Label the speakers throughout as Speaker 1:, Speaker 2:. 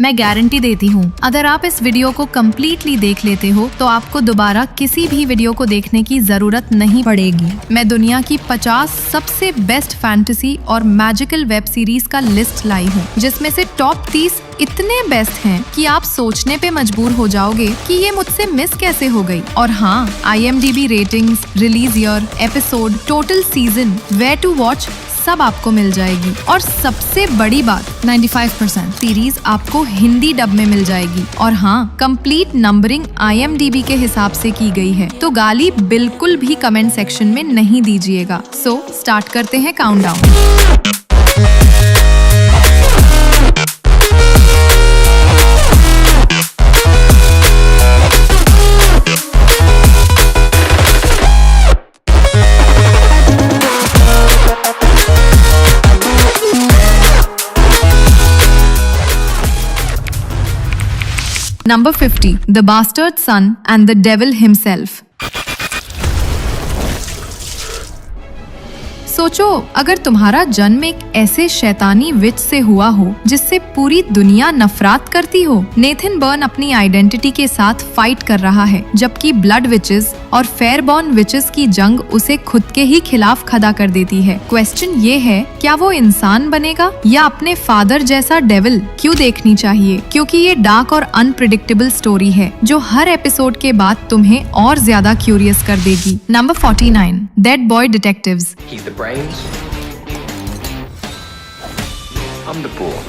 Speaker 1: मैं गारंटी देती हूँ, अगर आप इस वीडियो को कम्प्लीटली देख लेते हो तो आपको दोबारा किसी भी वीडियो को देखने की जरूरत नहीं पड़ेगी। मैं दुनिया की 50 सबसे बेस्ट फैंटेसी और मैजिकल वेब सीरीज का लिस्ट लाई हूँ, जिसमें से टॉप 30 इतने बेस्ट हैं कि आप सोचने पे मजबूर हो जाओगे कि ये मुझसे मिस कैसे हो गई। और हाँ, IMDb ratings, release year, episode, total season, where to watch सब आपको मिल जाएगी। और सबसे बड़ी बात, 95% सीरीज आपको हिंदी डब में मिल जाएगी। और हाँ, कंप्लीट नंबरिंग IMDb के हिसाब से की गई है, तो गाली बिल्कुल भी कमेंट सेक्शन में नहीं दीजिएगा। सो स्टार्ट करते हैं countdown. Number 50, The Bastard Son and the Devil Himself. सोचो, अगर तुम्हारा जन्म एक ऐसे शैतानी विच से हुआ हो जिससे पूरी दुनिया नफरत करती हो। नेथन बर्न अपनी आइडेंटिटी के साथ फाइट कर रहा है, जबकि ब्लड विचेस और फेयरबॉर्न विचेस की जंग उसे खुद के ही खिलाफ खड़ा कर देती है। क्वेश्चन ये है, क्या वो इंसान बनेगा या अपने फादर जैसा डेविल? क्यों देखनी चाहिए? क्योंकि ये डार्क और अनप्रिडिक्टेबल स्टोरी है जो हर एपिसोड के बाद तुम्हें और ज्यादा क्यूरियस कर देगी। Number 49, dead boy detectives.
Speaker 2: I'm the ball.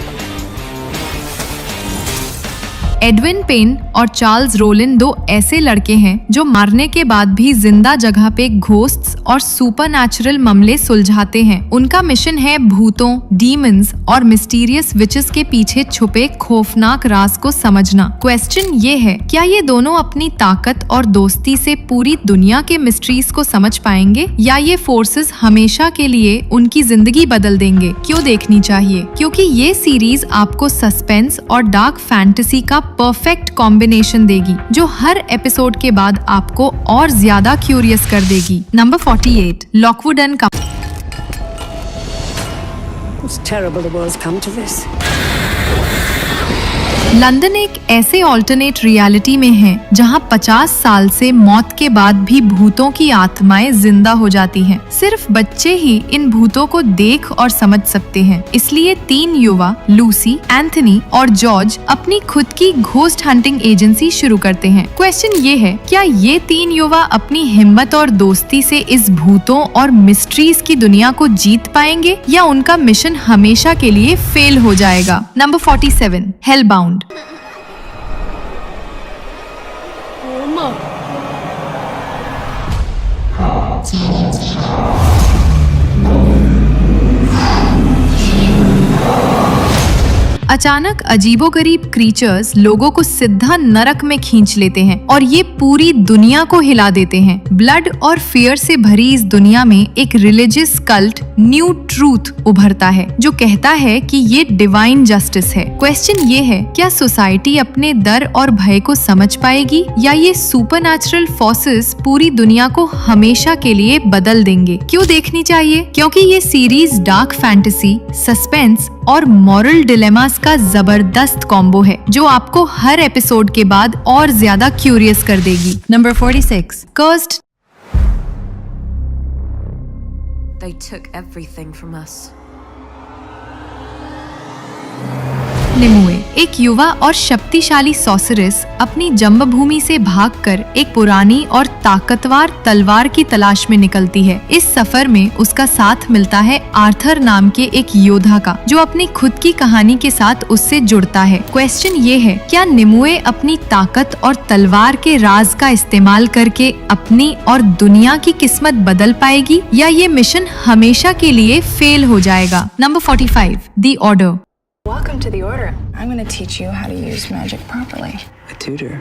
Speaker 1: Edwin Payne और चार्ल्स रोलिन दो ऐसे लड़के हैं जो मारने के बाद भी जिंदा जगह पे घोस्ट्स और सुपरनैचुरल मामले सुलझाते हैं। उनका मिशन है भूतों, डीमंस और मिस्टीरियस विचेस के पीछे छुपे खौफनाक राज को समझना। क्वेश्चन ये है, क्या ये दोनों अपनी ताकत और दोस्ती से पूरी दुनिया के मिस्ट्रीज को समझ पाएंगे या ये फोर्सेस हमेशा के लिए उनकी जिंदगी बदल देंगे? क्यों देखनी चाहिए? क्योंकि ये सीरीज आपको सस्पेंस और डार्क फैंटेसी का परफेक्ट कॉम्बिनेशन देगी जो हर एपिसोड के बाद आपको और ज्यादा क्यूरियस कर देगी। Number 48, Lockwood and company.
Speaker 3: It's terrible the world's come to this.
Speaker 1: London एक ऐसे ऑल्टरनेट रियलिटी में है जहां 50 साल से मौत के बाद भी भूतों की आत्माएं जिंदा हो जाती हैं। सिर्फ बच्चे ही इन भूतों को देख और समझ सकते हैं। इसलिए 3 युवा, लूसी, एंथनी और जॉर्ज, अपनी खुद की घोस्ट हंटिंग एजेंसी शुरू करते हैं। क्वेश्चन ये है, क्या ये 3 युवा अपनी हिम्मत और दोस्ती से इस भूतों और मिस्ट्रीज की दुनिया को जीत पाएंगे या उनका मिशन हमेशा के लिए फेल हो जाएगा? नंबर 47, हेलबाउंड। अचानक अजीबोगरीब क्रीचर्स लोगों को सीधा नरक में खींच लेते हैं और ये पूरी दुनिया को हिला देते हैं। ब्लड और फियर से भरी इस दुनिया में एक रिलीजियस कल्ट, न्यू ट्रूथ, उभरता है जो कहता है कि ये डिवाइन जस्टिस है। क्वेश्चन ये है, क्या सोसाइटी अपने डर और भय को समझ पाएगी या ये सुपरनैचुरल फोर्सेस पूरी दुनिया को हमेशा के लिए बदल देंगे? क्यों देखनी चाहिए? क्योंकि ये सीरीज डार्क फैंटेसी, सस्पेंस और मॉरल डिलेमास का जबरदस्त कॉम्बो है जो आपको हर एपिसोड के बाद और ज्यादा क्यूरियस कर देगी। Number 46, cursed.
Speaker 4: They took everything from us.
Speaker 1: निमुए, एक युवा और शक्तिशाली सॉसरेस अपनी जन्मभूमि से भागकर एक पुरानी और ताकतवर तलवार की तलाश में निकलती है। इस सफर में उसका साथ मिलता है आर्थर नाम के एक योद्धा का, जो अपनी खुद की कहानी के साथ उससे जुड़ता है। क्वेश्चन ये है, क्या निमुए अपनी ताकत और तलवार के राज का इस्तेमाल करके अपनी और दुनिया की किस्मत बदल पाएगी या ये मिशन हमेशा के लिए फेल हो जाएगा? Number 45, the order.
Speaker 5: Welcome to the Order. I'm going to teach you how to use magic properly.
Speaker 2: A tutor.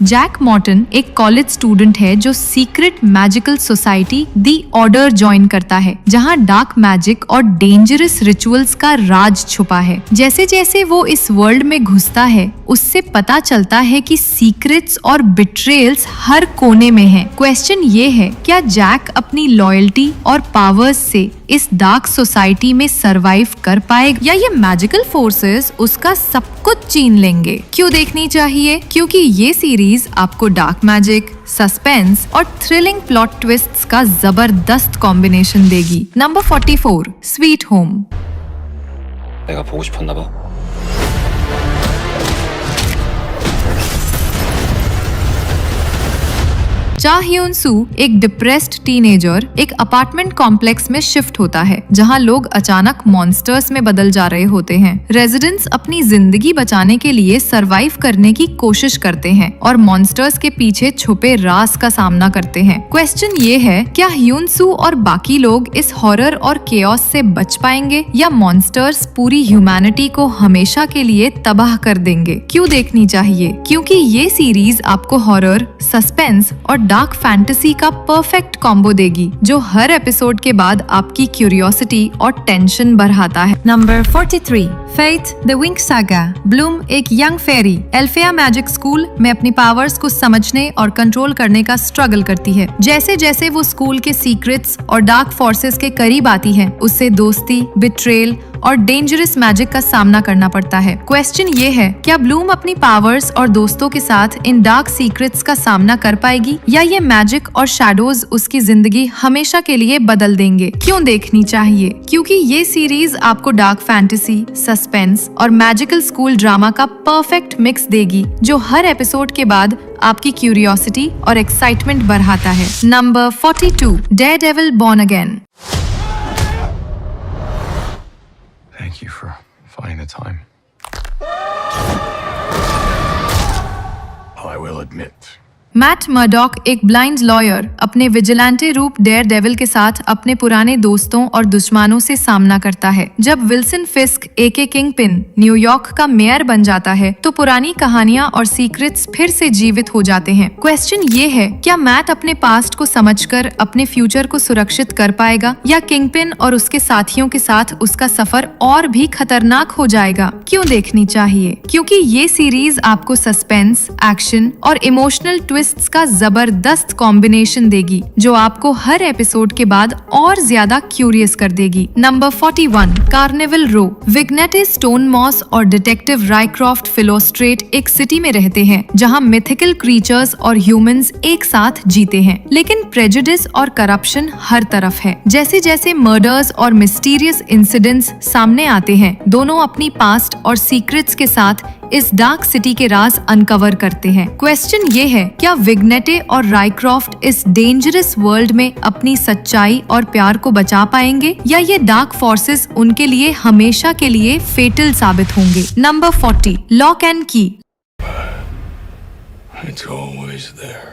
Speaker 1: Jack Morton एक कॉलेज स्टूडेंट है जो secret magical society the order join करता है, जहां डार्क मैजिक और dangerous rituals का राज छुपा है। जैसे जैसे वो इस वर्ल्ड में घुसता है, उससे पता चलता है कि सीक्रेट्स और बिट्रेयल्स हर कोने में हैं। क्वेश्चन ये है, क्या जैक अपनी लॉयल्टी और पावर्स से इस डार्क सोसाइटी में सरवाइव कर पाएगा या ये मैजिकल फोर्सेस उसका सब कुछ छीन लेंगे। क्यों देखनी चाहिए? क्योंकि ये सीरीज आपको डार्क मैजिक, सस्पेंस और थ्रिलिंग प्लॉट ट्विस्ट्स का जबरदस्त कॉम्बिनेशन देगी। Number 44, sweet home.
Speaker 2: 내가 보고 싶었나 봐.
Speaker 1: Cha Hyun Su एक डिप्रेस्ड टीनेजर एक अपार्टमेंट कॉम्प्लेक्स में शिफ्ट होता है जहां लोग अचानक मॉन्स्टर्स में बदल जा रहे होते हैं। रेजिडेंट्स अपनी जिंदगी बचाने के लिए सरवाइव करने की कोशिश करते हैं और मॉन्स्टर्स के पीछे छुपे राज का सामना करते हैं। क्वेश्चन ये है, क्या ह्यून सू और बाकी लोग इस हॉरर और केओस से बच पाएंगे या मॉन्स्टर्स पूरी ह्यूमैनिटी को हमेशा के लिए तबाह कर देंगे? क्यों देखनी चाहिए? क्योंकि ये सीरीज आपको हॉरर, सस्पेंस और डार्क फैंटेसी का परफेक्ट कॉम्बो देगी जो हर एपिसोड के बाद आपकी क्यूरियोसिटी और टेंशन बढ़ाता है। Number 43, faith the wing saga. Bloom एक यंग फेरी एल्फिया मैजिक स्कूल में अपनी पावर्स को समझने और कंट्रोल करने का स्ट्रगल करती है। जैसे जैसे वो स्कूल के सीक्रेट्स और डार्क फोर्सेस के करीब आती है, उससे दोस्ती, बिट्रेल और डेंजरस मैजिक का सामना करना पड़ता है। क्वेश्चन ये है, क्या ब्लूम अपनी पावर्स और दोस्तों के साथ इन डार्क सीक्रेट्स का सामना कर पाएगी या ये मैजिक और शैडोज उसकी जिंदगी हमेशा के लिए बदल देंगे? क्यों देखनी चाहिए? क्योंकि ये सीरीज आपको डार्क फैंटेसी, सस्पेंस और मैजिकल स्कूल ड्रामा का परफेक्ट मिक्स देगी जो हर एपिसोड के बाद आपकी क्यूरियोसिटी और एक्साइटमेंट बढ़ाता है। Number 42, Daredevil born again.
Speaker 6: Thank you for finding the time. I will admit.
Speaker 1: Matt Murdock एक ब्लाइंड लॉयर अपने विजिलेंटे रूप डेयरडेविल के साथ अपने पुराने दोस्तों और दुश्मनों से सामना करता है। जब विल्सन फिस्क एके किंगपिन न्यूयॉर्क का मेयर बन जाता है तो पुरानी कहानियां और सीक्रेट्स फिर से जीवित हो जाते हैं। क्वेश्चन ये है, क्या मैट अपने पास्ट को समझकर अपने फ्यूचर को सुरक्षित कर पाएगा या किंगपिन और उसके साथियों के साथ उसका सफर और भी खतरनाक हो जाएगा? क्यों देखनी चाहिए? क्योंकि ये सीरीज आपको सस्पेंस, एक्शन और इमोशनल ट्विस्ट का जबरदस्त कॉम्बिनेशन देगी जो आपको हर एपिसोड के बाद और ज्यादा क्यूरियस कर देगी। नंबर 41, कार्निवल रो। विग्नेटे स्टोनमॉस और डिटेक्टिव रायक्रॉफ्ट फिलोस्ट्रेट एक सिटी में रहते हैं जहां मिथिकल क्रीचर्स और ह्यूमंस एक साथ जीते हैं, लेकिन प्रेजुडिस और करप्शन हर तरफ है। जैसे जैसे मर्डर्स और मिस्टीरियस इंसिडेंट्स सामने आते हैं, दोनों अपनी पास्ट और सीक्रेट्स के साथ इस डार्क सिटी के राज अनकवर करते हैं। क्वेश्चन ये है, क्या विग्नेटे और रायक्रॉफ्ट इस डेंजरस वर्ल्ड में अपनी सच्चाई और प्यार को बचा पाएंगे या ये डार्क फोर्सेस उनके लिए हमेशा के लिए फेटल साबित होंगे? नंबर 40, लॉक एंड की।
Speaker 6: It's always there.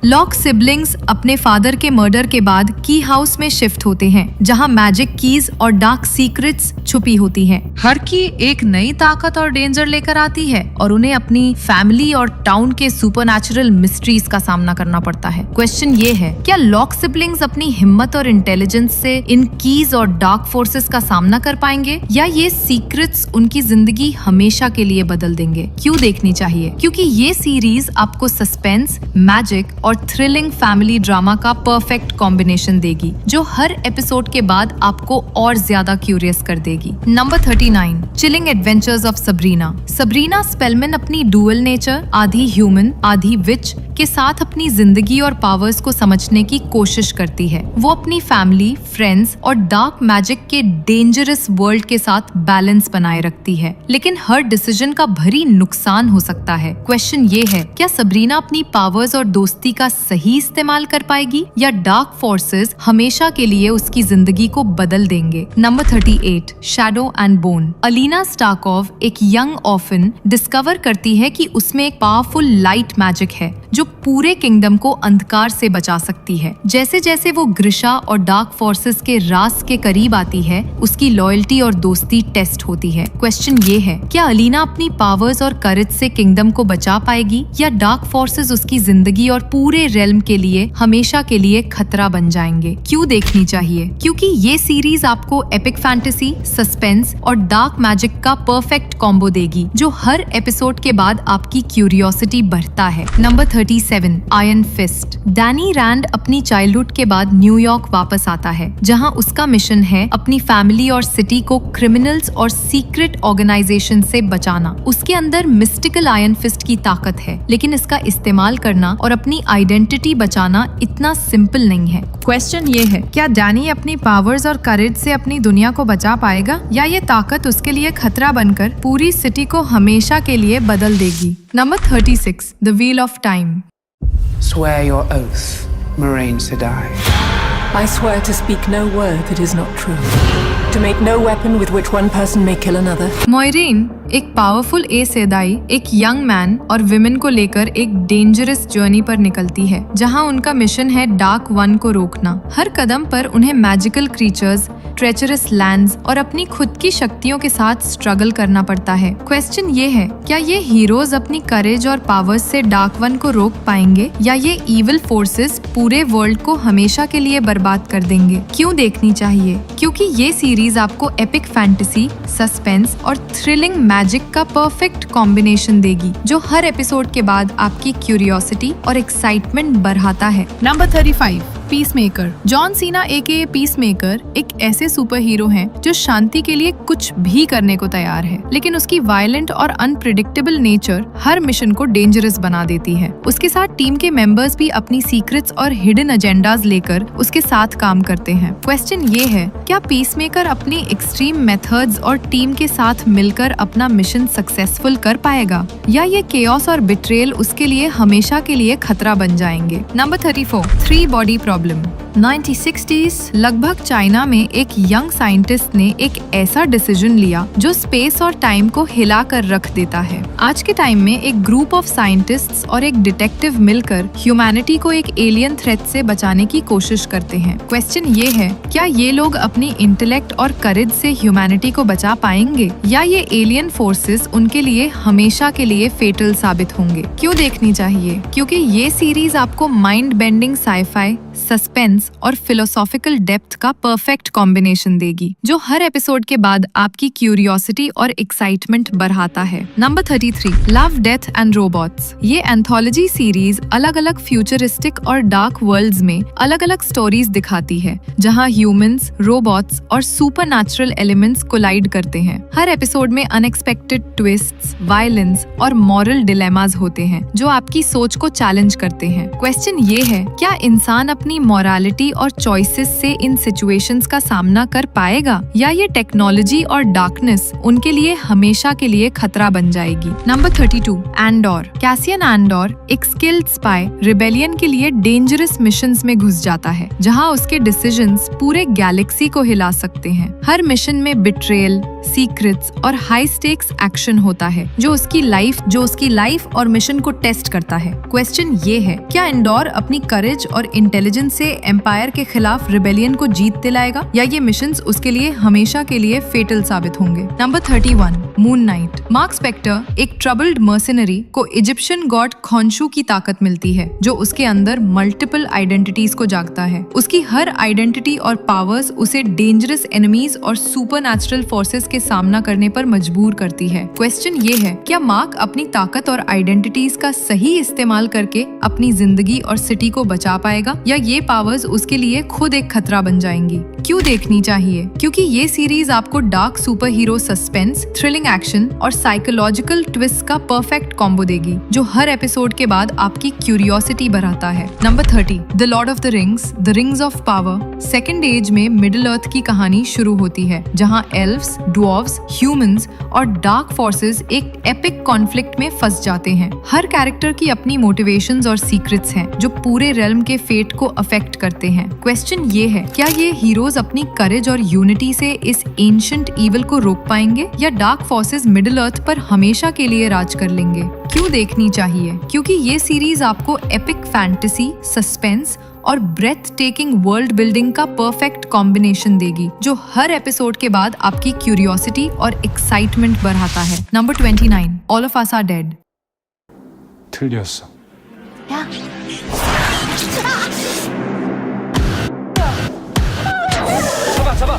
Speaker 1: Lock siblings अपने फादर के मर्डर के बाद की हाउस में शिफ्ट होते हैं जहां मैजिक कीज और डार्क सीक्रेट्स छुपी होती हैं। हर की एक नई ताकत और डेंजर लेकर आती है और उन्हें अपनी फैमिली और टाउन के सुपरनैचुरल मिस्ट्रीज का सामना करना पड़ता है। क्वेश्चन ये है, क्या लॉक सिबलिंग्स अपनी हिम्मत और इंटेलिजेंस से इन कीज और डार्क फोर्सेस का सामना कर पाएंगे या ये सीक्रेट्स उनकी जिंदगी हमेशा के लिए बदल देंगे? क्यों देखनी चाहिए? क्योंकि ये सीरीज आपको सस्पेंस, मैजिक और थ्रिलिंग फैमिली ड्रामा का परफेक्ट कॉम्बिनेशन देगी जो हर एपिसोड के बाद आपको और ज्यादा क्यूरियस कर देगी। Number 39, chilling adventures of Sabrina. Sabrina Spellman अपनी डुअल नेचर, आधी ह्यूमन आधी विच के साथ अपनी जिंदगी और पावर्स को समझने की कोशिश करती है। वो अपनी फैमिली, फ्रेंड्स और डार्क मैजिक के डेंजरस वर्ल्ड के साथ बैलेंस बनाए रखती है, लेकिन हर डिसीजन का भारी नुकसान हो सकता है। क्वेश्चन ये है, क्या सबरीना अपनी पावर्स और दोस्ती का सही इस्तेमाल कर पाएगी या डार्क फोर्सेस हमेशा के लिए उसकी जिंदगी को बदल देंगे? Number 38, shadow and bone. Alina Starkov एक यंग ऑर्फन डिस्कवर करती है कि उसमें एक पावरफुल लाइट मैजिक है जो पूरे किंगडम को अंधकार से बचा सकती है। जैसे जैसे वो ग्रिशा और डार्क फोर्सेस के राज के करीब आती है, उसकी लॉयल्टी और दोस्ती टेस्ट होती है। क्वेश्चन ये है, क्या अलीना अपनी पावर्स और करेज से किंगडम को बचा पाएगी या डार्क फोर्सेस उसकी जिंदगी और पूरे रेल्म के लिए हमेशा के लिए खतरा बन जाएंगे? क्यों देखनी चाहिए? क्योंकि ये सीरीज आपको एपिक फैंटेसी, सस्पेंस और डार्क मैजिक का परफेक्ट कॉम्बो देगी जो हर एपिसोड के बाद आपकी क्यूरियोसिटी बढ़ता है। Number 37, iron fist. Danny Rand अपनी चाइल्डहुड के बाद न्यूयॉर्क वापस आता है, जहां उसका मिशन है अपनी फैमिली और सिटी को क्रिमिनल्स और सीक्रेट ऑर्गेनाइजेशन से बचाना। उसके अंदर मिस्टिकल आयरन फिस्ट की ताकत है, लेकिन इसका इस्तेमाल करना और अपनी आइडेंटिटी बचाना इतना सिंपल नहीं है। क्वेश्चन ये है, क्या डैनी अपनी पावर्स और करेज से अपनी दुनिया को बचा पाएगा, या ये ताकत उसके लिए खतरा बनकर पूरी सिटी को हमेशा के लिए बदल देगी। Number 36, the wheel of time.
Speaker 7: Swear your oath, Moraine Sedai.
Speaker 3: I swear to speak no word that is not true. To make no weapon with which one person may kill another.
Speaker 1: मोइरेन एक powerful ए सेदाई एक young man और women को लेकर एक dangerous journey पर निकलती है, जहां उनका मिशन है डार्क वन को रोकना। हर कदम पर उन्हें मैजिकल क्रीचर्स, ट्रेचरस लैंड्स और अपनी खुद की शक्तियों के साथ स्ट्रगल करना पड़ता है। क्वेश्चन ये है, क्या ये हीरोज अपनी करेज और पावर्स से डार्क वन को रोक पाएंगे, या ये इविल फोर्सेस पूरे वर्ल्ड को हमेशा के लिए बर्बाद कर देंगे? क्यों देखनी चाहिए? क्योंकि ये सीरीज आपको एपिक फैंटेसी, सस्पेंस और थ्रिलिंग मैजिक का परफेक्ट कॉम्बिनेशन देगी, जो हर एपिसोड के बाद आपकी क्यूरियोसिटी और एक्साइटमेंट बढ़ाता है।
Speaker 8: Number 35, peacemaker. जॉन सीना एके पीसमेकर एक ऐसे सुपर हीरो हैं जो शांति के लिए कुछ भी करने को तैयार है, लेकिन उसकी वायलेंट और अनप्रिडिक्टेबल नेचर हर मिशन को डेंजरस बना देती है। उसके साथ टीम के मेंबर्स भी अपनी सीक्रेट्स और हिडन एजेंडाज लेकर उसके साथ काम करते हैं। क्वेश्चन ये है, क्या पीसमेकर अपनी एक्सट्रीम मेथड्स और टीम के साथ मिलकर अपना मिशन सक्सेसफुल कर पाएगा, या ये केओस और बिट्रेयल उसके लिए हमेशा के लिए खतरा बन जाएंगे? Number 34, 3 body problem. 1960s लगभग चाइना में एक यंग साइंटिस्ट ने एक ऐसा डिसीजन लिया जो स्पेस और टाइम को हिला कर रख देता है। आज के टाइम में एक ग्रुप ऑफ साइंटिस्ट्स और एक डिटेक्टिव मिलकर ह्यूमैनिटी को एक एलियन थ्रेट से बचाने की कोशिश करते हैं। क्वेश्चन ये है, क्या ये लोग अपनी इंटेलेक्ट और करेज से ह्यूमैनिटी को बचा पाएंगे, या ये एलियन फोर्सेस उनके लिए हमेशा के लिए फेटल साबित होंगे? क्यों देखनी चाहिए? क्योंकि ये सीरीज आपको माइंड बेंडिंग साइफाई, सस्पेंस और फिलोसॉफिकल डेप्थ का परफेक्ट कॉम्बिनेशन देगी, जो हर एपिसोड के बाद आपकी क्यूरियोसिटी और एक्साइटमेंट बढ़ाता है। Number 33, love, death and robots. ये एंथोलॉजी सीरीज अलग अलग फ्यूचरिस्टिक और डार्क वर्ल्ड्स में अलग अलग स्टोरीज दिखाती है, जहां ह्यूमंस, रोबोट्स और सुपरनैचुरल एलिमेंट्स कोलाइड करते हैं। हर एपिसोड में अनएक्सपेक्टेड ट्विस्ट्स, वायलेंस और मॉरल डिलेमास होते हैं, जो आपकी सोच को चैलेंज करते हैं। क्वेश्चन ये है, क्या इंसान अपनी मॉरलिटी और चॉइसेस से इन सिचुएशंस का सामना कर पाएगा, या ये टेक्नोलॉजी और डार्कनेस उनके लिए हमेशा के लिए खतरा बन जाएगी? Number 32, Andor. कैसियन एंडोर एक स्किल्ड स्पाई रिबेलियन के लिए डेंजरस मिशंस में घुस जाता है, जहां उसके डिसीजंस पूरे गैलेक्सी को हिला सकते हैं। हर मिशन में बिट्रेयल, सीक्रेट्स और हाई स्टेक्स एक्शन होता है, जो उसकी लाइफ और मिशन को टेस्ट करता है। क्वेश्चन ये है, क्या एंडोर अपनी करेज और इंटेलिजेंस से एम्पायर के खिलाफ रिबेलियन को जीत दिलाएगा, या ये मिशंस उसके लिए हमेशा के लिए फेटल साबित होंगे? Number 31, moon knight. Mark Spector एक ट्रबल्ड मर्सिनरी को इजिप्शियन गॉड खोंशू की ताकत मिलती है, जो उसके अंदर मल्टीपल आइडेंटिटीज को जागता है। उसकी हर आइडेंटिटी और पावर्स उसे डेंजरस एनिमीज और सुपरनैचुरल फोर्सेस के सामना करने पर मजबूर करती है। क्वेश्चन ये है, क्या मार्क अपनी ताकत और आइडेंटिटीज का सही इस्तेमाल करके अपनी जिंदगी और सिटी को बचा पाएगा, या ये पावर्स उसके लिए खुद एक खतरा बन जाएंगी? क्यों देखनी चाहिए? क्योंकि ये सीरीज आपको dark super hero suspense, thrilling action और साइकोलॉजिकल ट्विस्ट का परफेक्ट कॉम्बो देगी, जो हर एपिसोड के बाद आपकी क्यूरियोसिटी बढ़ाता है। Number 30, the lord of the rings of power. Second age में मिडिल अर्थ की कहानी शुरू होती है, जहाँ एल्व्स, ड्वार्व्स, ह्यूमंस और डार्क फोर्सेस एक एपिक कॉन्फ्लिक्ट में फंस जाते हैं। हर कैरेक्टर की अपनी मोटिवेशंस और सीक्रेट्स हैं, जो पूरे रेल्म के फेट को अफेक्ट करते हैं। क्वेश्चन ये है, क्या ये हीरोज अपनी करेज और यूनिटी से इस एंशिएंट ईविल को रोक पाएंगे, या डार्क फोर्सेस मिडिल अर्थ पर हमेशा के लिए राज कर लेंगे? क्यों देखनी चाहिए? क्योंकि ये सीरीज आपको एपिक फैंटेसी, सस्पेंस और ब्रेथ टेकिंग वर्ल्ड बिल्डिंग का परफेक्ट कॉम्बिनेशन देगी, जो हर एपिसोड के बाद आपकी क्यूरियोसिटी और एक्साइटमेंट बढ़ाता है। Number 29, all of us are dead.
Speaker 6: 틀렸어.
Speaker 2: 잡아.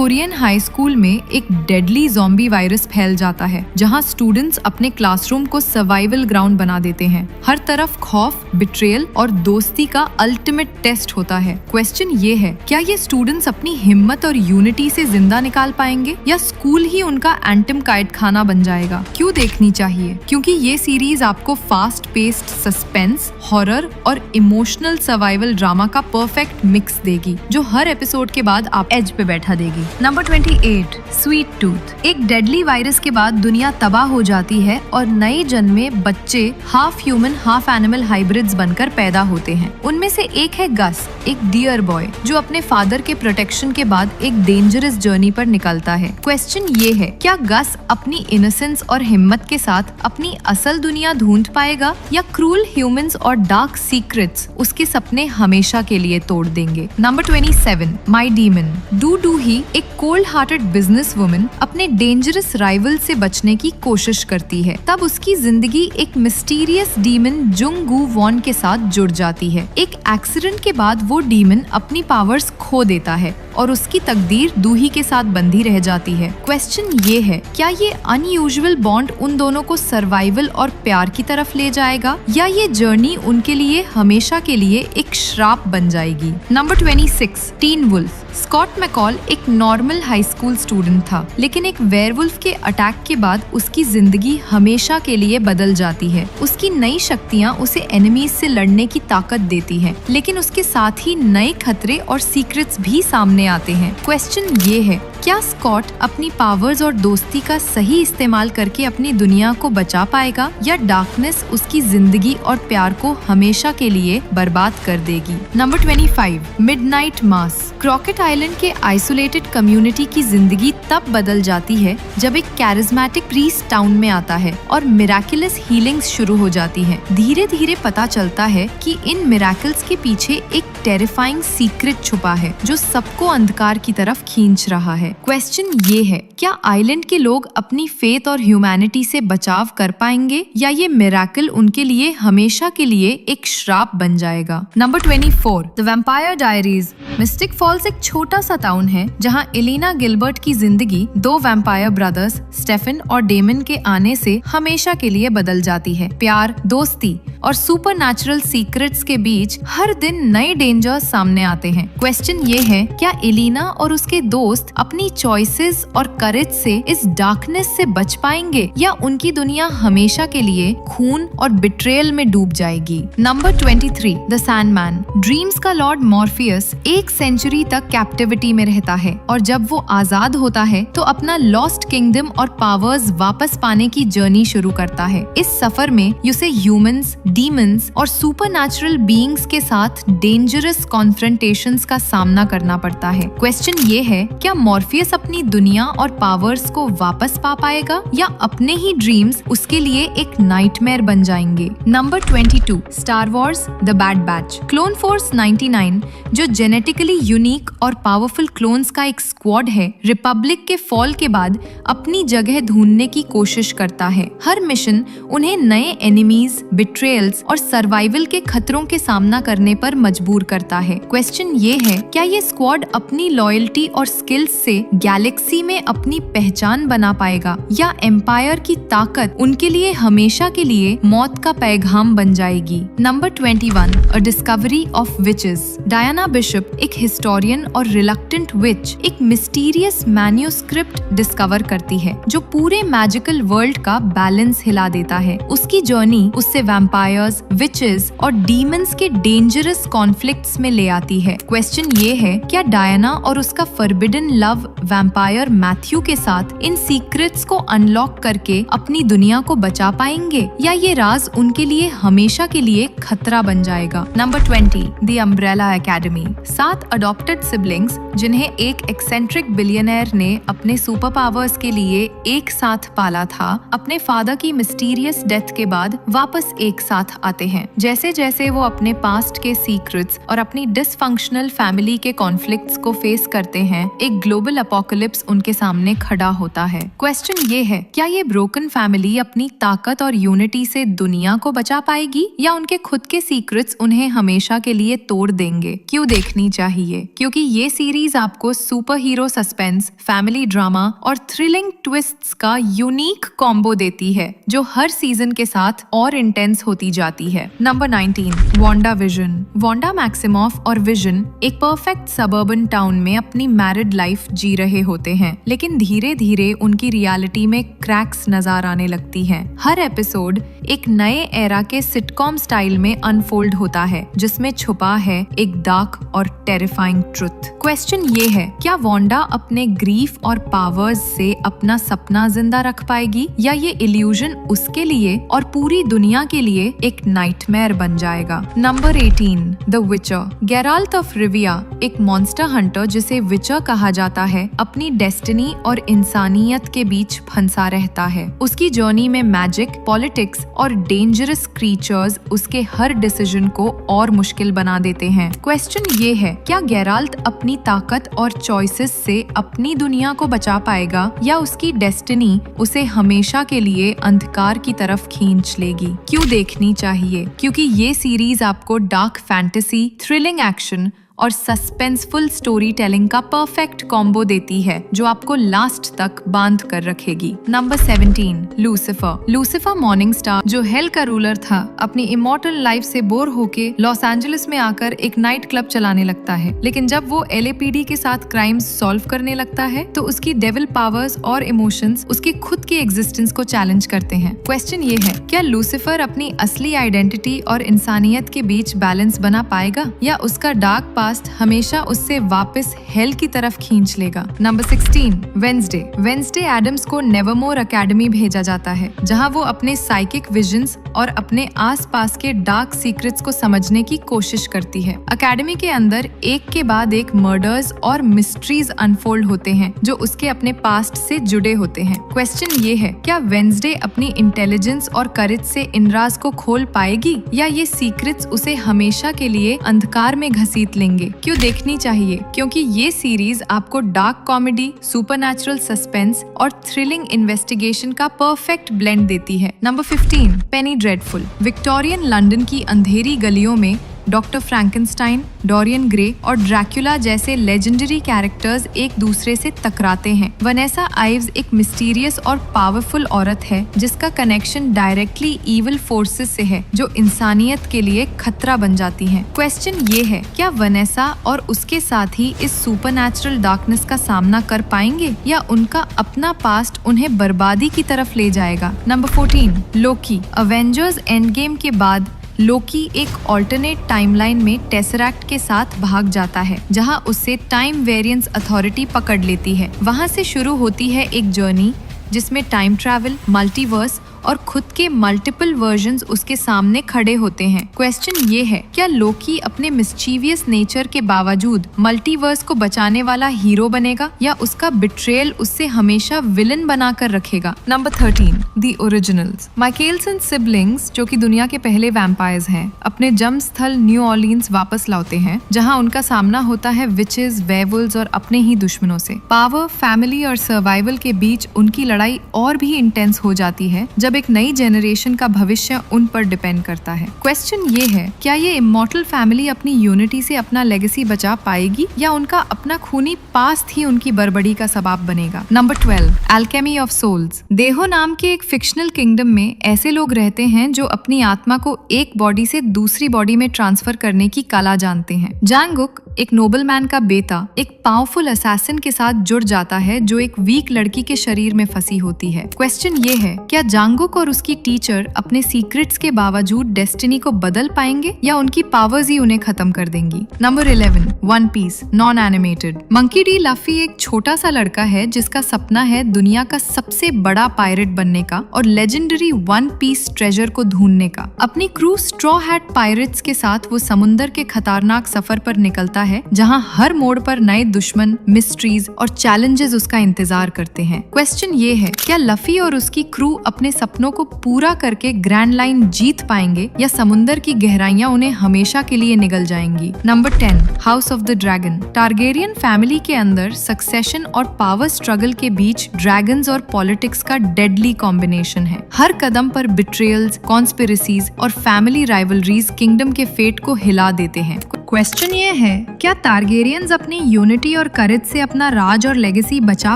Speaker 8: Korean high school में एक डेडली ज़ॉम्बी वायरस फैल जाता है, जहां स्टूडेंट्स अपने क्लासरूम को सर्वाइवल ग्राउंड बना देते हैं। हर तरफ खौफ, बिट्रेयल और दोस्ती का अल्टीमेट टेस्ट होता है। क्वेश्चन ये है, क्या ये स्टूडेंट्स अपनी हिम्मत और यूनिटी से जिंदा निकाल पाएंगे या स्कूल ही उनका एंटम काइट खाना बन जाएगा? क्यों देखनी चाहिए? क्योंकि ये सीरीज आपको फास्ट पेस्ड सस्पेंस, हॉरर और इमोशनल सर्वाइवल ड्रामा का परफेक्ट मिक्स देगी, जो हर एपिसोड के बाद आप एज पे बैठा देगी। Number 28, sweet tooth. एक डेडली वायरस के बाद दुनिया तबाह हो जाती है और नए जन्मे बच्चे half human half animal hybrids बनकर पैदा होते हैं। उनमें से एक है गस, एक डियर बॉय जो अपने फादर के प्रोटेक्शन के बाद एक डेंजरस जर्नी पर निकलता है। क्वेश्चन ये है, क्या गस अपनी इनोसेंस और हिम्मत के साथ अपनी असल दुनिया ढूंढ पाएगा या क्रूल ह्यूमंस और डार्क सीक्रेट्स उसके सपने हमेशा के लिए तोड़ देंगे? Number 27, my demon. Do he, एक कोल्ड हार्टेड बिजनेस वुमन, अपने डेंजरस राइवल से बचने की कोशिश करती है। तब उसकी जिंदगी एक मिस्टीरियस डीमन जुंग गू वॉन के साथ जुड़ जाती है। एक एक्सीडेंट के बाद वो डीमन अपनी पावर्स खो देता है और उसकी तकदीर दूही के साथ बंधी रह जाती है। क्वेश्चन ये है, क्या ये अनयूजुअल बॉन्ड उन दोनों को सर्वाइवल और प्यार की तरफ ले जाएगा या ये जर्नी उनके लिए हमेशा के लिए एक श्राप बन जाएगी? Number 26, teen wolf. Scott McCall एक नॉर्मल हाई स्कूल स्टूडेंट था, लेकिन एक वेयरवुल्फ के अटैक के बाद उसकी जिंदगी हमेशा के लिए बदल जाती है। उसकी नई शक्तियाँ उसे एनिमीज से लड़ने की ताकत देती हैं, लेकिन उसके साथ ही नए खतरे और सीक्रेट्स भी सामने आते हैं। क्वेश्चन ये है, क्या स्कॉट अपनी पावर्स और दोस्ती का सही इस्तेमाल करके अपनी दुनिया को बचा पाएगा या डार्कनेस उसकी जिंदगी और प्यार को हमेशा के लिए बर्बाद कर देगी? Number 25, midnight mass. Croquet island के आइसोलेटेड कम्युनिटी की जिंदगी तब बदल जाती है जब एक कैरिज्मेटिक प्रीस्ट टाउन में आता है और मिराकुलस हीलिंग्स शुरू हो जाती हैं। धीरे धीरे पता चलता है कि इन मिराकल्स के पीछे एक टेरिफाइंग सीक्रेट छुपा है जो सबको अंधकार की तरफ खींच रहा है। क्वेश्चन ये है, क्या आइलैंड के लोग अपनी फेथ और ह्यूमैनिटी से बचाव कर पाएंगे या ये मिराकल उनके लिए हमेशा के लिए एक श्राप बन जाएगा? Number 24, the vampire diaries. Mystic Falls एक छोटा सा टाउन है जहां एलिना गिलबर्ट की जिंदगी दो वैम्पायर ब्रदर्स स्टेफन और डेमन के आने से हमेशा के लिए बदल जाती है। प्यार, दोस्ती और सुपरनैचुरल सीक्रेट्स के बीच हर दिन नए डेंजर्स सामने आते हैं। क्वेश्चन ये है, क्या एलिना और उसके दोस्त अपनी चॉइसेस और करेज से इस डार्कनेस से बच पाएंगे या उनकी दुनिया हमेशा के लिए खून और बिट्रेयल में डूब जाएगी? Number 23, the Sandman. ड्रीम्स का लॉर्ड मॉर्फियस 1 सेंचुरी तक कैप्टिविटी में रहता है और जब वो आजाद होता है तो अपना लॉस्ट किंगडम और पावर्स वापस पाने की जर्नी शुरू करता है। इस सफर में उसे ह्यूमंस, डीमंस और सुपरनैचुरल बीइंग्स के साथ डेंजरस कॉन्फ्रंटेशंस का सामना करना पड़ता है। क्वेश्चन ये है, क्या मॉर्फियस अपनी दुनिया और पावर्स को वापस पा पाएगा या अपने ही ड्रीम्स उसके लिए एक नाइटमेयर बन जाएंगे? Number 22, star Wars the bad batch. Clone force 99 जो जेनेटिकली यूनिक और पावरफुल क्लोन्स का एक स्क्वाड है, रिपब्लिक के फॉल के बाद अपनी जगह ढूंढने की कोशिश करता है। हर मिशन उन्हें नए एनिमीज, बिट्रेयल्स और सर्वाइवल के खतरों के सामना करने पर मजबूर करता है। क्वेश्चन ये है, क्या ये स्क्वाड अपनी लॉयल्टी और स्किल्स से गैलेक्सी में अपनी पहचान बना पाएगा या एम्पायर की ताकत उनके लिए हमेशा के लिए मौत का पैगाम बन जाएगी? Number 21, a discovery of witches. Diana bishop एक हिस्टोरियन और रिलक्टेंट विच एक मिस्टीरियस मैन्यूस्क्रिप्ट डिस्कवर करती है जो पूरे मैजिकल वर्ल्ड का बैलेंस हिला देता है। उसकी जर्नी उससे वैम्पायर्स, विचेस और डीमंस के डेंजरस कॉन्फ्लिक्ट्स में ले आती है। क्वेश्चन ये है, क्या डायना और उसका फॉरबिडन लव वैम्पायर मैथ्यू के साथ इन सीक्रेट्स को अनलॉक करके अपनी दुनिया को बचा पाएंगे या ये राज उनके लिए हमेशा के लिए खतरा बन जाएगा? Number 20, the umbrella academy. 7 adopted siblings जिन्हें एक एक्सेंट्रिक बिलियनर ने अपने सुपर पावर्स के लिए एक साथ पाला था, अपने फादर की मिस्टीरियस डेथ के बाद वापस एक साथ आते हैं। जैसे जैसे वो अपने पास्ट के सीक्रेट्स और अपनी डिसफंक्शनल फैमिली के कॉन्फ्लिक्ट्स को फेस करते हैं, एक ग्लोबल अपोकलिप्स उनके सामने खड़ा होता है। क्वेश्चन ये है, क्या ये ब्रोकन फैमिली अपनी ताकत और यूनिटी से दुनिया को बचा पाएगी या उनके खुद के सीक्रेट्स उन्हें हमेशा के लिए तोड़ देंगे? क्यों देखनी चाहिए? क्योंकि ये सीरीज सीरीज आपको super hero suspense, family drama और थ्रिलिंग ट्विस्ट्स का यूनिक कॉम्बो देती है जो हर सीजन के साथ और इंटेंस होती जाती है। Number 19, Wanda vision. Wanda Maximoff और विजन एक परफेक्ट सबर्बन टाउन में अपनी मैरिड लाइफ जी रहे होते हैं, लेकिन धीरे धीरे उनकी रियलिटी में क्रैक्स नजर आने लगती हैं। हर एपिसोड एक नए एरा के सिटकॉम स्टाइल में अनफोल्ड होता है, जिसमें छुपा है एक डार्क और टेरिफाइंग ट्रुथ। क्वेश्चन ये है, क्या वांडा अपने ग्रीफ और पावर्स से अपना सपना जिंदा रख पाएगी, या ये इल्यूजन उसके लिए और पूरी दुनिया के लिए एक नाइटमेयर बन जाएगा? नंबर 18, द विचर। गेराल्ट ऑफ रिविया एक मॉन्स्टर हंटर जिसे विचर कहा जाता है, अपनी डेस्टिनी और इंसानियत के बीच फंसा रहता है। उसकी जर्नी में मैजिक, पॉलिटिक्स और डेंजरस क्रीचर्स उसके हर डिसीजन को और मुश्किल बना देते हैं। क्वेश्चन ये है, क्या गेराल्ट अपनी ताकत और चॉइसेस से अपनी दुनिया को बचा पाएगा, या उसकी डेस्टिनी उसे हमेशा के लिए अंधकार की तरफ खींच लेगी? क्यों देखनी चाहिए? क्योंकि ये सीरीज आपको डार्क फैंटेसी, थ्रिलिंग एक्शन और सस्पेंसफुल स्टोरी टेलिंग का परफेक्ट कॉम्बो देती है जो आपको लास्ट तक बांध कर रखेगी। Number 17, Lucifer. Lucifer morning star जो हेल का रूलर था, अपनी इमॉर्टल लाइफ से बोर होके लॉस एंजलिस में आकर एक नाइट क्लब चलाने लगता है, लेकिन जब वो LAPD के साथ क्राइम्स सॉल्व करने लगता है तो उसकी डेविल पावर्स और इमोशंस उसके खुद के एग्जिस्टेंस को चैलेंज करते हैं। क्वेश्चन ये है, क्या लूसिफर अपनी असली आइडेंटिटी और इंसानियत के बीच बैलेंस बना पाएगा, या उसका डार्क पास्ट हमेशा उससे वापस हेल की तरफ खींच लेगा? Number 16, Wednesday. वेंसडे एडम्स को नेवरमोर एकेडमी भेजा जाता है, जहां वो अपने साइकिक विजन्स और अपने आसपास के डार्क सीक्रेट्स को समझने की कोशिश करती है। एकेडमी के अंदर एक के बाद एक मर्डर्स और मिस्ट्रीज अनफोल्ड होते हैं जो उसके अपने पास्ट से जुड़े होते हैं। क्वेश्चन ये है, क्या वेंसडे अपनी इंटेलिजेंस और करेज से इन राज को खोल पाएगी, या ये सीक्रेट्स उसे हमेशा के लिए अंधकार में घसीट लेंगे? क्यों देखनी चाहिए? क्योंकि ये सीरीज आपको डार्क कॉमेडी, सुपरनैचुरल सस्पेंस और थ्रिलिंग इन्वेस्टिगेशन का परफेक्ट ब्लेंड देती है। नंबर 15, पेनी ड्रेडफुल। विक्टोरियन लंदन की अंधेरी गलियों में डॉक्टर फ्रैंकेनस्टाइन, डोरियन ग्रे और ड्रैकुला जैसे लेजेंडरी कैरेक्टर्स एक दूसरे से टकराते हैं। वनेसा आइव्स एक मिस्टीरियस और पावरफुल औरत है जिसका कनेक्शन डायरेक्टली इविल फोर्सेस से है जो इंसानियत के लिए खतरा बन जाती हैं। क्वेश्चन ये है, क्या वनेसा और उसके साथी इस सुपरनैचुरल डार्कनेस का सामना कर पाएंगे, या उनका अपना पास्ट उन्हें बर्बादी की तरफ ले जाएगा? नंबर 14, लोकी। अवेंजर्स एंड गेम के बाद लोकी एक ऑल्टरनेट टाइमलाइन में टेसरैक्ट के साथ भाग जाता है, जहां उससे टाइम वेरिएंस अथॉरिटी पकड़ लेती है। वहां से शुरू होती है एक जर्नी जिसमें टाइम ट्रैवल, मल्टीवर्स और खुद के मल्टीपल वर्जन्स उसके सामने खड़े होते हैं। क्वेश्चन ये है, क्या लोकी अपने मिस्चीवियस नेचर के बावजूद मल्टीवर्स को बचाने वाला हीरो बनेगा, या उसका बिट्रेयल उससे हमेशा विलन बनाकर रखेगा? Number 13, the originals. Mikaelson siblings, जो कि दुनिया के पहले वैम्पायर्स हैं, अपने जन्म स्थल न्यू ऑर्लिन्स वापस लाते हैं, जहां उनका सामना होता है विचेस, वेयरवुल्व्स और अपने ही दुश्मनों से। पावर, फैमिली और सर्वाइवल के बीच उनकी लड़ाई और भी इंटेंस हो जाती है जब एक नई जेनरेशन का भविष्य उन पर डिपेंड करता है। क्वेश्चन ये है, क्या ये इमॉर्टल फैमिली अपनी यूनिटी से अपना लेगेसी बचा पाएगी, या उनका अपना खूनी पास्ट ही उनकी बर्बरी का सबब बनेगा? Number 12, alchemy of souls. देहो नाम के एक फिक्शनल किंगडम में ऐसे लोग रहते हैं जो अपनी आत्मा को एक बॉडी से दूसरी बॉडी में ट्रांसफर करने की कला जानते हैं। जांगुक, एक नोबलमैन का बेटा, एक पावरफुल असैसिन के साथ जुड़ जाता है जो एक वीक लड़की के शरीर में फंसी होती है। क्वेश्चन ये है, क्या जांगुक और उसकी टीचर अपने सीक्रेट्स के बावजूद डेस्टिनी को बदल पाएंगे, या उनकी पावर्स ही उन्हें खत्म कर देंगी? Number 11, one piece, non animated. Monkey D Luffy एक छोटा सा लड़का है जिसका सपना है दुनिया का सबसे बड़ा पायरेट बनने का और लेजेंडरी वन पीस ट्रेजर को ढूंढने का। अपनी क्रू स्ट्रॉ हैट पायरेट्स के साथ वो समुंदर के खतरनाक सफर पर निकलता है, जहां हर मोड़ पर नए दुश्मन, मिस्ट्रीज और चैलेंजेस उसका इंतजार करते हैं। क्वेश्चन ये है, क्या लफी और उसकी क्रू अपने सपनों को पूरा करके ग्रैंड लाइन जीत पाएंगे, या समुंदर की गहराइयां उन्हें हमेशा के लिए निगल जाएंगी? Number 10, house of the dragon. Targaryen family के अंदर सक्सेशन और पावर स्ट्रगल के बीच ड्रैगन्स और पॉलिटिक्स का डेडली कॉम्बिनेशन है। हर कदम पर बिट्रेयल्स, कॉन्स्पिरेसीज और फैमिली राइवलरीज किंगडम के फेट को हिला देते हैं। क्वेश्चन ये है, क्या टारगेरियंस अपनी यूनिटी और करेज से अपना राज और लेगेसी बचा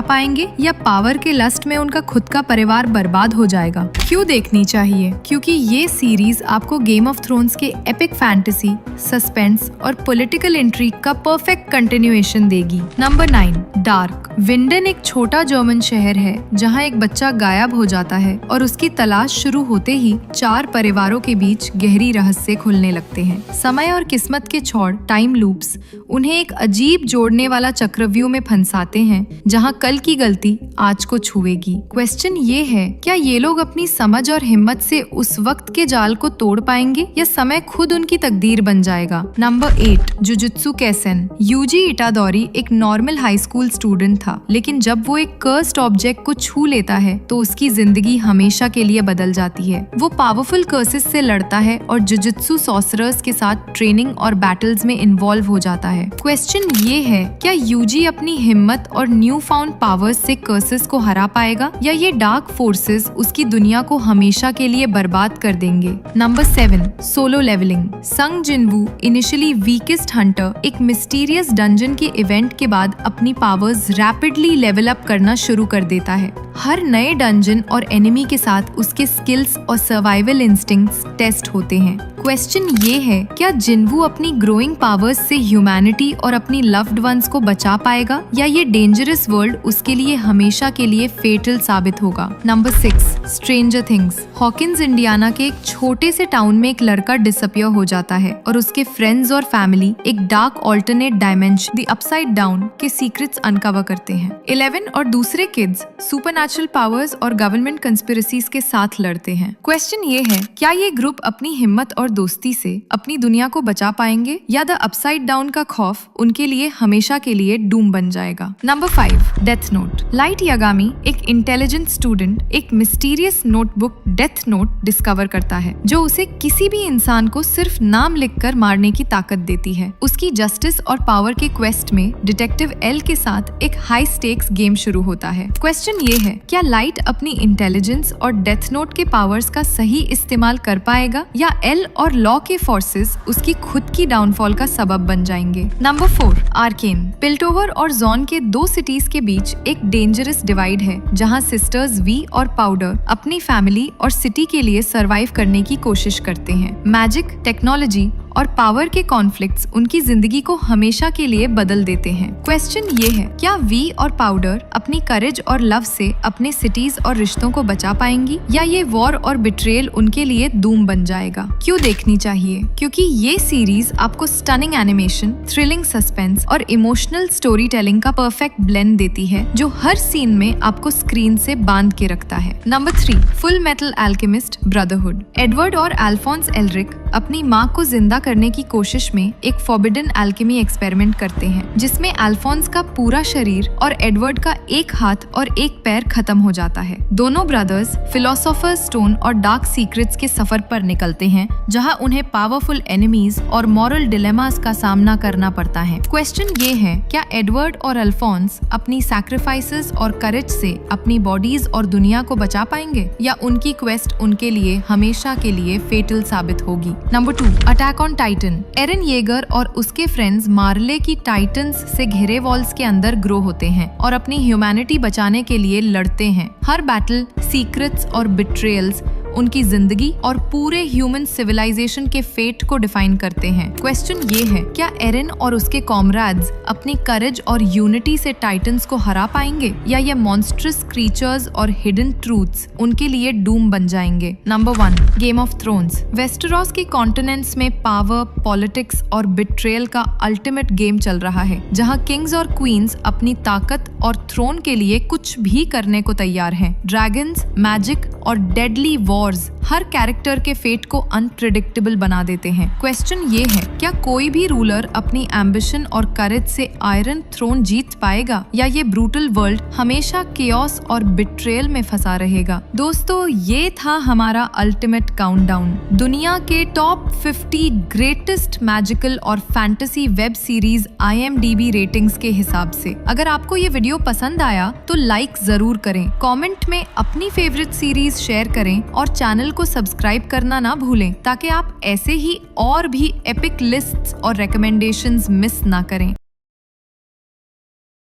Speaker 8: पाएंगे या पावर के लस्ट में उनका खुद का परिवार बर्बाद हो जाएगा? क्यों देखनी चाहिए? क्योंकि ये सीरीज आपको गेम ऑफ थ्रोन्स के एपिक फैंटेसी, सस्पेंस और पॉलिटिकल इंट्रीग का परफेक्ट कंटिन्यूएशन देगी। Number 9, dark. विंडन एक छोटा जर्मन शहर है जहाँ एक बच्चा गायब हो जाता है और उसकी तलाश शुरू होते ही 4 परिवारों के बीच गहरी रहस्य खुलने लगते हैं। समय और किस्मत के छोड़ टाइम लूप्स उन्हें एक अजीब जोड़ने वाला चक्रव्यूह में फंसाते हैं जहाँ कल की गलती आज को छुएगी। क्वेश्चन ये है, क्या ये लोग अपनी समझ और हिम्मत से उस वक्त के जाल को तोड़ पाएंगे या समय खुद उनकी तकदीर बन जाएगा? Number 8, jujutsu Cassen. यूजी इटादोरी एक नॉर्मल हाई स्कूल स्टूडेंट था, लेकिन जब वो एक कर्स्ड ऑब्जेक्ट को छू लेता है तो उसकी जिंदगी हमेशा के लिए बदल जाती है। वो पावरफुल कर्सेस से लड़ता है और जुजुत्सु सॉर्सरर्स के साथ ट्रेनिंग और बैटल्स में इन्वॉल्व हो जाता है। क्वेश्चन ये है, क्या यूजी अपनी हिम्मत और न्यू फाउंड पावर्स से कर्सेस को हरा पाएगा या ये डार्क फोर्सेस उसकी दुनिया को हमेशा के लिए बर्बाद कर देंगे? Number 7, solo leveling. Sung Jinwoo, initially weakest hunter, एक मिस्टीरियस डंजन के इवेंट के बाद अपनी पावर्स रैपिडली लेवल अप करना शुरू कर देता है। हर नए डंजन और एनिमी के साथ उसके स्किल्स और सर्वाइवल इंस्टिंक्ट्स टेस्ट होते हैं। क्वेश्चन ये है, क्या जिनवू अपनी ग्रोइंग पावर्स से ह्यूमैनिटी और अपनी लव्ड वंस को बचा पाएगा या ये डेंजरस वर्ल्ड उसके लिए हमेशा के लिए फेटल साबित होगा? Number 6, stranger things. Hawkins Indiana के एक छोटे से टाउन में एक लड़का डिसअपियर हो जाता है और उसके फ्रेंड्स और फैमिली एक dark alternate dimension, the upside down, के सीक्रेट्स अनकवर करते हैं। 11 और दूसरे किड्स सुपरनैचुरल पावर्स और गवर्नमेंट कंस्पिरेसीज के साथ लड़ते हैं। क्वेश्चन ये है, क्या ये ग्रुप अपनी हिम्मत और दोस्ती से अपनी दुनिया को बचा पाएंगे या द अपसाइड डाउन का खौफ उनके लिए हमेशा के लिए डूम बन जाएगा? Number 5, death note. Light Yagami, एक इंटेलिजेंट स्टूडेंट, एक mysterious notebook death note discover करता है जो उसे किसी भी इंसान को सिर्फ नाम लिखकर मारने की ताकत देती है। उसकी जस्टिस और पावर के क्वेस्ट में डिटेक्टिव एल के साथ एक हाई स्टेक्स गेम शुरू होता है। क्वेश्चन ये है, क्या लाइट अपनी इंटेलिजेंस और डेथ नोट के पावर्स का सही इस्तेमाल कर पाएगा या एल और लॉ के फोर्सेस उसकी खुद की डाउनफॉल का सबब बन जाएंगे? Number 4, arcane. पिल्टोवर और जॉन के 2 सिटीज के बीच एक डेंजरस डिवाइड है जहां सिस्टर्स वी और पाउडर अपनी फैमिली और सिटी के लिए सरवाइव करने की कोशिश करते हैं। मैजिक, टेक्नोलॉजी और पावर के कॉन्फ्लिक्ट्स उनकी जिंदगी को हमेशा के लिए बदल देते हैं। क्वेश्चन ये है, क्या वी और पाउडर अपनी करेज और लव से अपने सिटीज और रिश्तों को बचा पाएंगी या ये वॉर और बिट्रेयल उनके लिए डूम बन जाएगा? क्यों देखनी चाहिए? क्योंकि ये सीरीज आपको स्टनिंग एनिमेशन, थ्रिलिंग सस्पेंस और इमोशनल स्टोरी टेलिंग का परफेक्ट ब्लेंड देती है जो हर सीन में आपको स्क्रीन से बांध के रखता है। Number 3, full metal alchemist brotherhood. Edward और अल्फोंस एल्रिक अपनी माँ को जिंदा करने की कोशिश में एक फॉरबिडन अल्केमी एक्सपेरिमेंट करते हैं जिसमें अल्फोंस का पूरा शरीर और एडवर्ड का एक हाथ और एक पैर खत्म हो जाता है। दोनों ब्रदर्स फिलोसोफर्स स्टोन और डार्क सीक्रेट्स के सफर पर निकलते हैं जहां उन्हें पावरफुल एनिमीज और मॉरल डिलेमास का सामना करना पड़ता है। क्वेश्चन ये है, क्या एडवर्ड और अल्फोंस अपनी सैक्रिफाइसेस और करेज से अपनी बॉडीज और दुनिया को बचा पाएंगे या उनकी क्वेस्ट उनके लिए हमेशा के लिए फेटल साबित होगी? Number 2, attack on Titan. Eren Yeager और उसके फ्रेंड्स मार्ले की टाइटन्स से घिरे वॉल्स के अंदर ग्रो होते हैं और अपनी ह्यूमैनिटी बचाने के लिए लड़ते हैं। हर बैटल, सीक्रेट्स और बिट्रेयल्स उनकी जिंदगी और पूरे ह्यूमन सिविलाइजेशन के फेट को डिफाइन करते हैं। क्वेश्चन ये है, क्या एरन और उसके कॉमरेड्स अपनी करेज और यूनिटी से टाइटन्स को हरा पाएंगे या ये मॉन्स्ट्रस क्रीचर्स और हिडन ट्रूथ्स उनके लिए डूम बन जाएंगे? Number 1, game of thrones. Westeros के कॉन्टिनेंट्स में पावर, पॉलिटिक्स और बिट्रेयल का अल्टीमेट गेम चल रहा है जहां किंग्स और क्वींस अपनी ताकत और थ्रोन के लिए कुछ भी करने को तैयार हैं। ड्रैगन्स, मैजिक और डेडली वॉर्स हर कैरेक्टर के फेट को अनप्रेडिक्टेबल बना देते हैं। क्वेश्चन ये है, क्या कोई भी रूलर अपनी एम्बिशन और करेज से आयरन थ्रोन जीत पाएगा या ये ब्रूटल वर्ल्ड हमेशा केओस और बिट्रेयल में फंसा रहेगा? दोस्तों, ये था हमारा अल्टीमेट काउंटडाउन दुनिया के टॉप 50 ग्रेटेस्ट मैजिकल और fantasy web series IMDb ratings के हिसाब से। अगर आपको ये वीडियो पसंद आया तो लाइक जरूर करें, कमेंट में अपनी फेवरेट सीरीज शेयर करें और चैनल
Speaker 1: को सब्सक्राइब करना ना भूलें ताकि आप ऐसे ही और भी एपिक लिस्ट्स और रिकमेंडेशंस मिस ना करें।